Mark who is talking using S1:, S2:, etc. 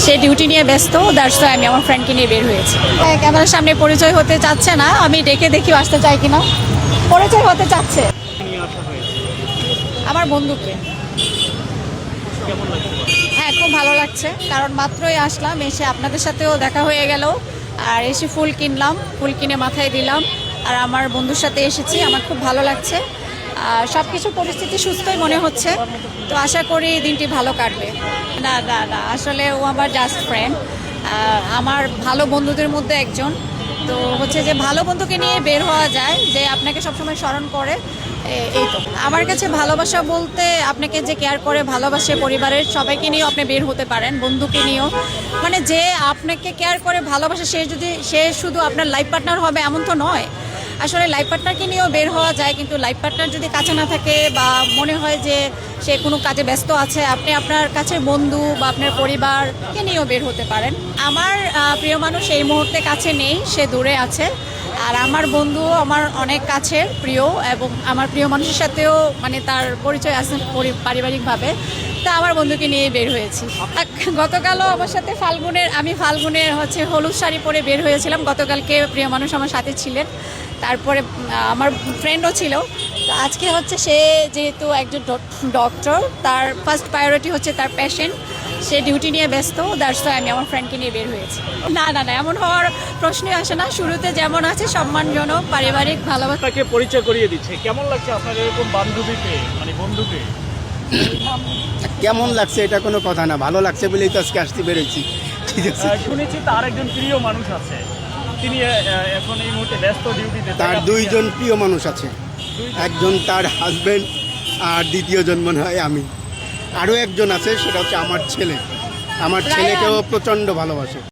S1: সে duty নিয়ে ব্যস্ত, that's why আমি আমার ফ্রেন্ডকে নিয়ে বের হয়েছি। ক্যামেরার সামনে পরিচয় হতে চাচ্ছে না, আমি ডেকে দেখি আসতে চাই কিনা। পরিচয় হতে চাচ্ছে আমার বন্ধুকে। হ্যাঁ, খুব ভালো লাগছে, কারণ মাত্রই আসলাম, এসে আপনাদের সাথেও দেখা হয়ে গেল, আর এসে ফুল কিনলাম, ফুল কিনে মাথায় দিলাম, আর আমার বন্ধুর সাথে এসেছি। আমার খুব ভালো লাগছে, আর সব কিছু পরিস্থিতি সুস্থই মনে হচ্ছে, তো আশা করি দিনটি ভালো কাটবে। না না না, আসলে ও আমার জাস্ট ফ্রেন্ড, আমার ভালো বন্ধুদের মধ্যে একজন। তো হচ্ছে যে ভালো বন্ধুকে নিয়ে বের হওয়া যায়, যে আপনাকে সবসময় স্মরণ করে, এই তো। আমার কাছে ভালোবাসা বলতে আপনাকে যে কেয়ার করে, ভালোবাসে, পরিবারের সবাইকে নিয়েও আপনি বের হতে পারেন, বন্ধুকে নিয়েও। মানে যে আপনাকে কেয়ার করে, ভালোবাসে, সে শুধু আপনার লাইফ পার্টনার হবে এমন তো নয়। আসলে লাইফ পার্টনারকে নিয়েও বের হওয়া যায়, কিন্তু লাইফ পার্টনার যদি কাছে না থাকে, বা মনে হয় যে সে কোনো কাজে ব্যস্ত আছে, আপনি আপনার কাছের বন্ধু বা আপনার পরিবারকে নিয়েও বের হতে পারেন। আমার প্রিয় মানুষ এই মুহূর্তে কাছে নেই, সে দূরে আছে। আর আমার বন্ধু আমার অনেক কাছের প্রিয়, এবং আমার প্রিয় মানুষের সাথেও মানে তার পরিচয় আছে পারিবারিকভাবে। তা আমার বন্ধুকে নিয়ে বের হয়েছি। গতকালও আমার সাথে আমি ফাল্গুনের হচ্ছে হলুদ শাড়ি পরে বের হয়েছিলাম। গতকালকে প্রিয় মানুষ আমার সাথে ছিলেন, তারপরে আমার ফ্রেন্ডও ছিল। তো আজকে হচ্ছে সে যেহেতু একজন ডক্টর, তার ফার্স্ট প্রায়োরিটি হচ্ছে তার পেশেন্ট, সে ডিউটি নিয়ে ব্যস্ত, দ্যাটস ওয়াই আমি আমার ফ্রেন্ডকে নিয়ে বের হয়েছি। না না না, এমন হওয়ার প্রশ্নই আসে না। শুরুতে যেমন আছে সম্মানজনক, পারিবারিক ভালোবাসা।
S2: আপনাকে পরিচয় করিয়ে দিচ্ছে, কেমন লাগছে আপনার এরকম বান্ধবী পেয়ে, মানে বন্ধু পেয়ে?
S3: কেমন লাগছে এটা কোনো কথা না, ভালো লাগছে বলেই তো আজকে আসতে বেরোচ্ছি। ঠিক আছে,
S2: শুনেছি তার একজন প্রিয় মানুষ আছে, তিনি এখন এই মুহূর্তে ব্যস্ত ডিউটিতে।
S3: তার দুইজন প্রিয় মানুষ আছে, একজন তার হাজবেন্ড, আর দ্বিতীয়জন মনে হয় আমি। আরও একজন আছে, সেটা হচ্ছে আমার ছেলে। আমার ছেলেকেও প্রচণ্ড ভালোবাসে।